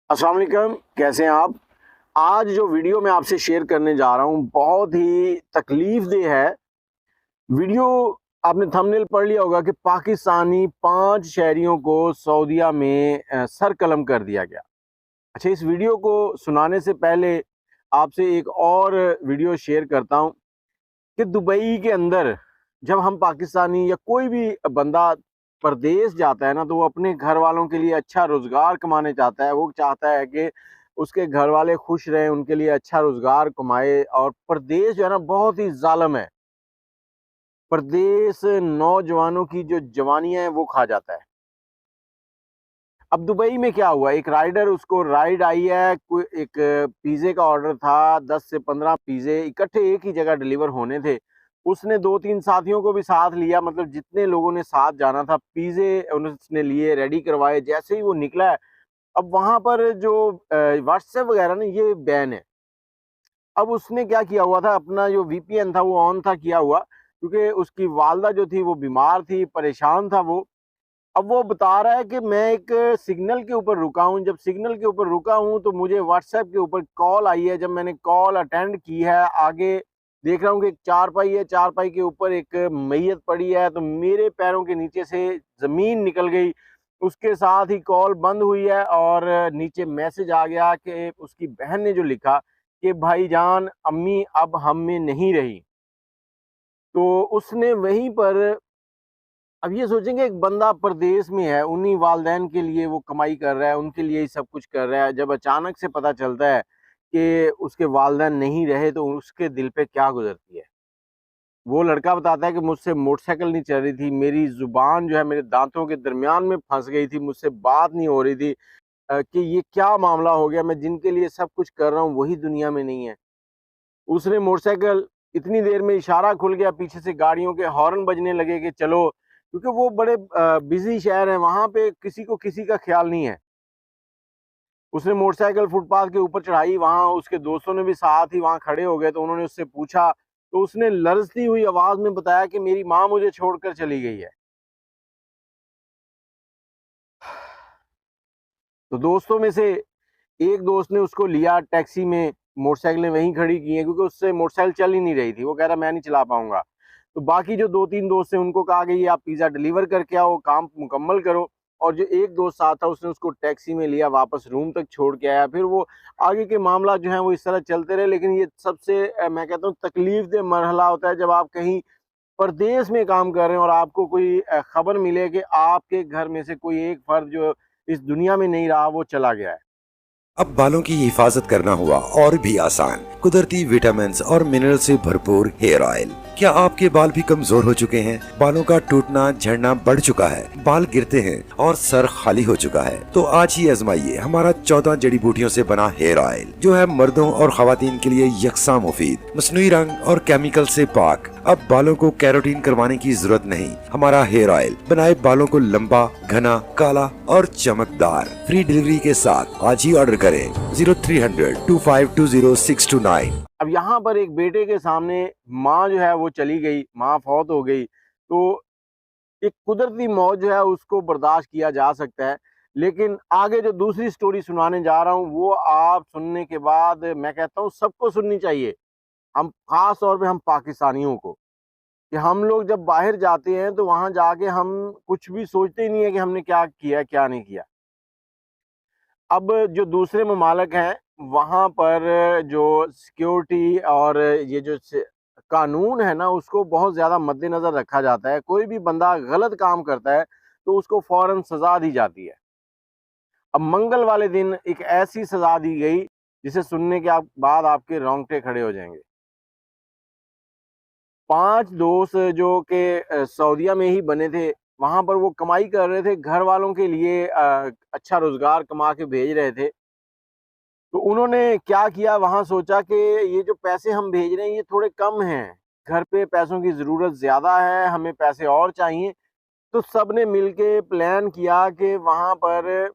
अस्सलाम वालेकुम, कैसे हैं आप। आज जो वीडियो मैं आपसे शेयर करने जा रहा हूँ बहुत ही तकलीफ़देह है। वीडियो आपने थंबनेल पढ़ लिया होगा कि पाकिस्तानी 5 शहरियों को सऊदीया में सर कलम कर दिया गया। अच्छा, इस वीडियो को सुनाने से पहले आपसे एक और वीडियो शेयर करता हूँ कि दुबई के अंदर जब हम पाकिस्तानी या कोई भी बंदा परदेश जाता है ना, तो वो अपने घर वालों के लिए अच्छा रोज़गार कमाने चाहता है। वो चाहता है कि उसके घर वाले खुश रहें, उनके लिए अच्छा रोज़गार कमाए। और परदेश जो है ना, बहुत ही ज़ालिम है। परदेश नौजवानों की जो जवानियाँ हैं वो खा जाता है। अब दुबई में क्या हुआ, एक राइडर, उसको राइड आई है, कोई एक पिज़्ज़े का ऑर्डर था, 10 से 15 पिज़्ज़े इकट्ठे एक ही जगह डिलीवर होने थे। उसने 2-3 साथियों को भी साथ लिया, मतलब जितने लोगों ने साथ जाना था, पिज़्ज़े उसने लिए, रेडी करवाए। जैसे ही वो निकला है, अब वहाँ पर जो व्हाट्सएप वगैरह ना, ये बैन है। अब उसने क्या किया हुआ था, अपना जो वीपीएन था वो ऑन था किया हुआ, क्योंकि उसकी वालदा जो थी वो बीमार थी, परेशान था वो। अब वो बता रहा है कि मैं एक सिग्नल के ऊपर रुका हूँ, जब सिग्नल के ऊपर रुका हूँ तो मुझे व्हाट्सएप के ऊपर कॉल आई है। जब मैंने कॉल अटेंड की है, आगे देख रहा हूँ कि एक चारपाई है, चारपाई के ऊपर एक मैयत पड़ी है, तो मेरे पैरों के नीचे से ज़मीन निकल गई। उसके साथ ही कॉल बंद हुई है और नीचे मैसेज आ गया कि उसकी बहन ने जो लिखा कि भाईजान, अम्मी अब हम में नहीं रही। तो उसने वहीं पर, अब ये सोचेंगे एक बंदा परदेश में है, उन्हीं वालदैन के लिए वो कमाई कर रहा है, उनके लिए ही सब कुछ कर रहा है। जब अचानक से पता चलता है कि उसके वालदैन नहीं रहे, तो उसके दिल पे क्या गुज़रती है। वो लड़का बताता है कि मुझसे मोटरसाइकिल नहीं चल रही थी, मेरी ज़ुबान जो है मेरे दाँतों के दरमियान में फँस गई थी, मुझसे बात नहीं हो रही थी, कि ये क्या मामला हो गया, मैं जिनके लिए सब कुछ कर रहा हूँ वही दुनिया में नहीं है। उसने मोटरसाइकिल, इतनी देर में इशारा खुल गया, पीछे से गाड़ियों के हॉर्न बजने लगे कि चलो, क्योंकि वो बड़े बिज़ी शहर है, वहाँ पे किसी को किसी का ख़्याल नहीं है। उसने मोटरसाइकिल फुटपाथ के ऊपर चढ़ाई, वहाँ उसके दोस्तों ने भी साथ ही वहाँ खड़े हो गए, तो उन्होंने उससे पूछा, तो उसने लरज़ती हुई आवाज़ में बताया कि मेरी माँ मुझे छोड़कर चली गई है। तो दोस्तों में से एक दोस्त ने उसको लिया टैक्सी में, मोटरसाइकिलें वहीं खड़ी की हैं, क्योंकि उससे मोटरसाइकिल चल ही नहीं रही थी। वो कह रहा मैं नहीं चला पाऊँगा। तो बाकी जो 2-3 दोस्त थे उनको कहा कि ये आप पिज़्ज़ा डिलीवर करके आओ, काम मुकम्मल करो। और जो एक दोस्त साथ था उसने उसको टैक्सी में लिया, वापस रूम तक छोड़ के आया। फिर वो आगे के मामला जो हैं वो इस तरह चलते रहे। लेकिन ये सबसे मैं कहता हूँ तकलीफ़देह मरहला होता है, जब आप कहीं परदेश में काम कर रहे हैं और आपको कोई खबर मिले कि आपके घर में से कोई एक फ़र्द जो इस दुनिया में नहीं रहा, वो चला गया है। अब बालों की हिफाजत करना हुआ और भी आसान। कुदरती विटामिन और मिनरल से भरपूर हेयर ऑयल। क्या आपके बाल भी कमजोर हो चुके हैं? बालों का टूटना झड़ना बढ़ चुका है, बाल गिरते हैं और सर खाली हो चुका है? तो आज ही आजमाइए हमारा 14 जड़ी बूटियों से बना हेयर ऑयल, जो है मर्दों और खवातीन के लिए यकसा मुफीद, मसनूई रंग और केमिकल से पाक। अब बालों को कैरोटीन करवाने की जरूरत नहीं। हमारा हेयर ऑयल बनाए बालों को लंबा, घना, काला और चमकदार। फ्री डिलीवरी के साथ आज ही ऑर्डर करें 0300-2520-629। अब यहाँ पर एक बेटे के सामने माँ जो है वो चली गई, माँ फौत हो गई, तो एक कुदरती मौत जो है उसको बर्दाश्त किया जा सकता है। लेकिन आगे जो दूसरी स्टोरी सुनाने जा रहा हूँ, वो आप सुनने के बाद मैं कहता हूँ सबको सुननी चाहिए। हम ख़ास तौर पे हम पाकिस्तानियों को, कि हम लोग जब बाहर जाते हैं तो वहाँ जाके हम कुछ भी सोचते ही नहीं है कि हमने क्या किया, क्या नहीं किया। अब जो दूसरे ममालिक हैं, वहाँ पर जो सिक्योरिटी और ये जो कानून है ना, उसको बहुत ज़्यादा मद्देनज़र रखा जाता है। कोई भी बंदा गलत काम करता है तो उसको फ़ौरन सज़ा दी जाती है। अब मंगल वाले दिन एक ऐसी सज़ा दी गई जिसे सुनने के बाद आपके रोंगटे खड़े हो जाएंगे। 5 दोस्त जो कि सऊदीया में ही बने थे, वहाँ पर वो कमाई कर रहे थे, घर वालों के लिए अच्छा रोज़गार कमा के भेज रहे थे। तो उन्होंने क्या किया, वहाँ सोचा कि ये जो पैसे हम भेज रहे हैं ये थोड़े कम हैं, घर पे पैसों की ज़रूरत ज़्यादा है, हमें पैसे और चाहिए। तो सबने मिलके प्लान किया कि वहाँ पर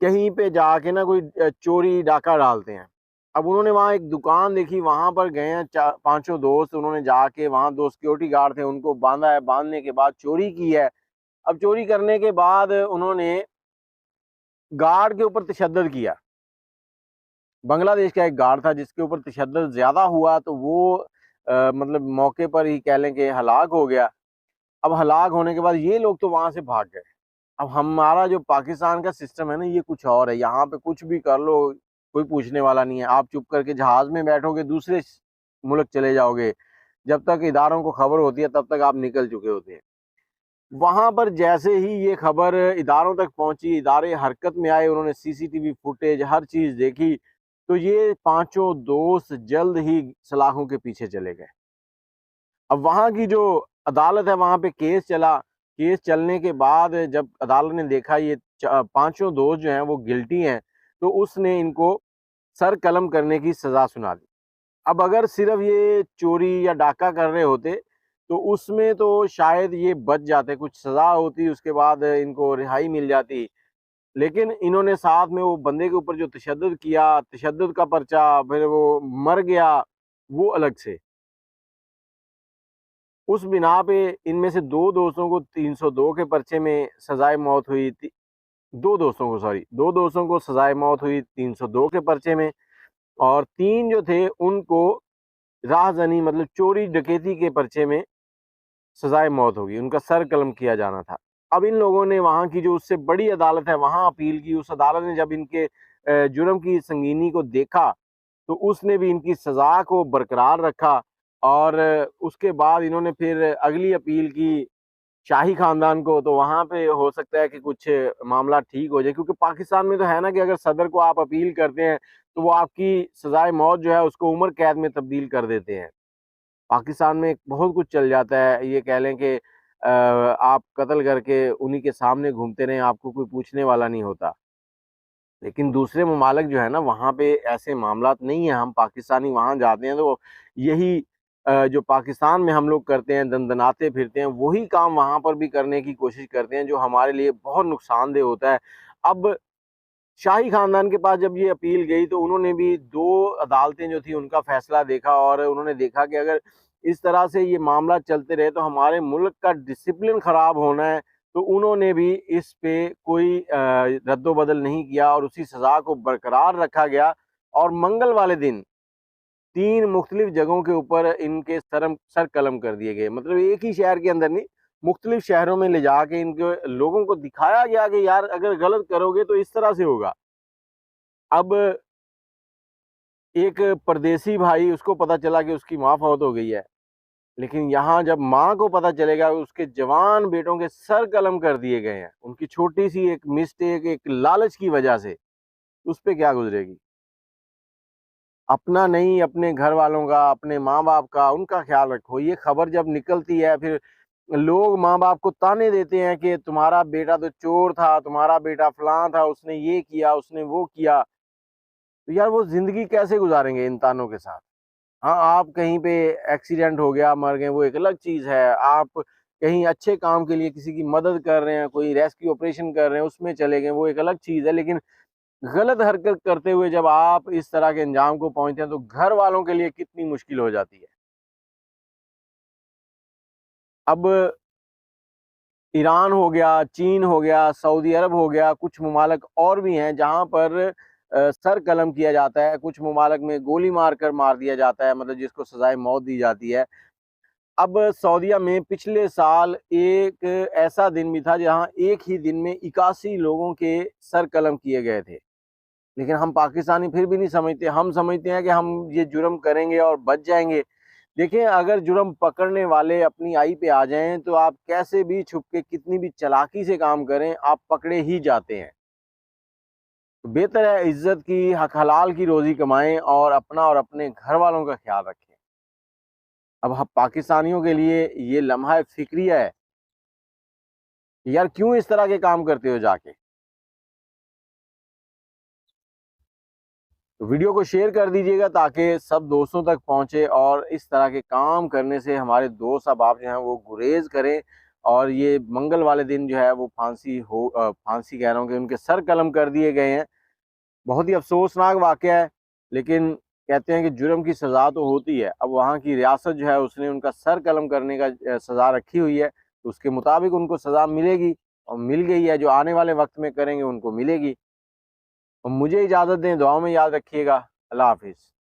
कहीं पे जाके ना कोई चोरी डाका डालते हैं। अब उन्होंने वहाँ एक दुकान देखी, वहाँ पर गए हैं पाँचों दोस्त, उन्होंने जाके वहाँ 2 सिक्योरिटी गार्ड थे, उनको बाँधा है, बाँधने के बाद चोरी की है। अब चोरी करने के बाद उन्होंने गार्ड के ऊपर तशद्दुद किया। बांग्लादेश का एक गार्ड था जिसके ऊपर तशद्दुद ज़्यादा हुआ, तो वो मतलब मौके पर ही कह लें कि हलाक हो गया। अब हलाक होने के बाद ये लोग तो वहाँ से भाग गए। अब हमारा जो पाकिस्तान का सिस्टम है ना, ये कुछ और है। यहाँ पे कुछ भी कर लो, कोई पूछने वाला नहीं है। आप चुप करके जहाज़ में बैठोगे, दूसरे मुल्क चले जाओगे। जब तक इदारों को खबर होती है तब तक आप निकल चुके होते हैं। वहाँ पर जैसे ही ये खबर इदारों तक पहुँची, इदारे हरकत में आए, उन्होंने सीसीटीवी फुटेज हर चीज़ देखी, तो ये पाँचों दोस्त जल्द ही सलाखों के पीछे चले गए। अब वहाँ की जो अदालत है, वहाँ पे केस चला। केस चलने के बाद जब अदालत ने देखा ये पाँचों दोस्त जो हैं वो गिल्टी हैं, तो उसने इनको सर कलम करने की सज़ा सुना दी। अब अगर सिर्फ ये चोरी या डाका कर रहे होते तो उसमें तो शायद ये बच जाते, कुछ सज़ा होती, उसके बाद इनको रिहाई मिल जाती। लेकिन इन्होंने साथ में वो बंदे के ऊपर जो तशद्दुद किया, तशद्दुद का पर्चा, फिर वो मर गया, वो अलग से। उस बिना पे इनमें से 2 दोस्तों को 302 के पर्चे में सज़ाए मौत हुई थी। 2 दोस्तों को, सॉरी, 2 दोस्तों को सज़ाए मौत हुई 302 के पर्चे में, और 3 जो थे उनको राहज़नी मतलब चोरी डकैती के पर्चे में सज़ाए मौत होगी, उनका सर कलम किया जाना था। अब इन लोगों ने वहाँ की जो उससे बड़ी अदालत है वहाँ अपील की। उस अदालत ने जब इनके जुर्म की संगीनी को देखा तो उसने भी इनकी सज़ा को बरकरार रखा, और उसके बाद इन्होंने फिर अगली अपील की शाही ख़ानदान को। तो वहाँ पे हो सकता है कि कुछ मामला ठीक हो जाए, क्योंकि पाकिस्तान में तो है ना कि अगर सदर को आप अपील करते हैं तो वो आपकी सज़ाए मौत जो है उसको उम्र कैद में तब्दील कर देते हैं। पाकिस्तान में बहुत कुछ चल जाता है। ये कह लें कि आप कत्ल करके उन्हीं के सामने घूमते रहें, आपको कोई पूछने वाला नहीं होता। लेकिन दूसरे ममालिक जो है ना, वहाँ पे ऐसे मामलात नहीं है। हम पाकिस्तानी वहाँ जाते हैं तो यही जो पाकिस्तान में हम लोग करते हैं, दनदनाते फिरते हैं, वही काम वहाँ पर भी करने की कोशिश करते हैं, जो हमारे लिए बहुत नुकसानदेह होता है। अब शाही ख़ानदान के पास जब ये अपील गई तो उन्होंने भी 2 अदालतें जो थी उनका फ़ैसला देखा, और उन्होंने देखा कि अगर इस तरह से ये मामला चलते रहे तो हमारे मुल्क का डिसिप्लिन ख़राब होना है। तो उन्होंने भी इस पे कोई रद्दो-बदल नहीं किया और उसी सज़ा को बरकरार रखा गया, और मंगल वाले दिन 3 मुख्तलिफ जगहों के ऊपर इनके सर कलम कर दिए गए। मतलब एक ही शहर के अंदर नहीं, मुख्तलिफ शहरों में ले जाके इनके लोगों को दिखाया गया कि यार अगर गलत करोगे तो इस तरह से होगा। अब एक परदेसी भाई, उसको पता चला कि उसकी माँ फौत हो गई है, लेकिन यहाँ जब माँ को पता चलेगा उसके जवान बेटों के सर कलम कर दिए गए हैं, उनकी छोटी-सी एक मिस्टेक, एक लालच की वजह से, उस पे क्या गुज़रेगी? अपना नहीं, अपने घर वालों का, अपने माँ-बाप का, उनका ख़्याल रखो। ये खबर जब निकलती है फिर लोग माँ-बाप को ताने देते हैं कि तुम्हारा बेटा तो चोर था, तुम्हारा बेटा फलाँ था, उसने ये किया, उसने वो किया। तो यार वो ज़िंदगी कैसे गुज़ारेंगे इन तानों के साथ? हाँ, आप कहीं पे एक्सीडेंट हो गया, मर गए, वो एक अलग चीज़ है। आप कहीं अच्छे काम के लिए किसी की मदद कर रहे हैं, कोई रेस्क्यू ऑपरेशन कर रहे हैं, उसमें चले गए, वो एक अलग चीज़ है। लेकिन गलत हरकत करते हुए जब आप इस तरह के अंजाम को पहुँचते हैं, तो घर वालों के लिए कितनी मुश्किल हो जाती है। अब ईरान हो गया, चीन हो गया, सऊदी अरब हो गया, कुछ ममालिक और भी हैं जहाँ पर सर कलम किया जाता है, कुछ ममालिक में गोली मारकर मार दिया जाता है, मतलब जिसको सज़ाए मौत दी जाती है। अब सऊदीया में पिछले साल एक ऐसा दिन भी था जहाँ एक ही दिन में 81 लोगों के सर कलम किए गए थे। लेकिन हम पाकिस्तानी फिर भी नहीं समझते, हम समझते हैं कि हम ये जुर्म करेंगे और बच जाएँगे। देखिए, अगर जुर्म पकड़ने वाले अपनी आई पे आ जाएँ, तो आप कैसे भी छुप के कितनी भी चालाकी से काम करें, आप पकड़े ही जाते हैं। तो बेहतर है इज़्ज़त की, हक हलाल की रोज़ी कमाएँ और अपना और अपने घर वालों का ख़्याल रखें। अब ह पाकिस्तानियों के लिए ये लम्हा फ़िक्रिया है, यार क्यों इस तरह के काम करते हो जाके? तो वीडियो को शेयर कर दीजिएगा ताकि सब दोस्तों तक पहुँचे, और इस तरह के काम करने से हमारे दोस्त अहबाब जो हैं वो गुरेज़ करें, और ये मंगल वाले दिन जो है वो फांसी कह रहा हूँ कि उनके सर कलम कर दिए गए हैं। बहुत ही अफ़सोसनाक वाक़या है, लेकिन कहते हैं कि जुर्म की सज़ा तो होती है। अब वहाँ की रियासत जो है उसने उनका सर कलम करने का सज़ा रखी हुई है, तो उसके मुताबिक उनको सज़ा मिलेगी, और मिल गई है। जो आने वाले वक़्त में करेंगे उनको मिलेगी। मुझे इजाज़त दें, दुआओं में याद रखिएगा। अल्लाह हाफिज़।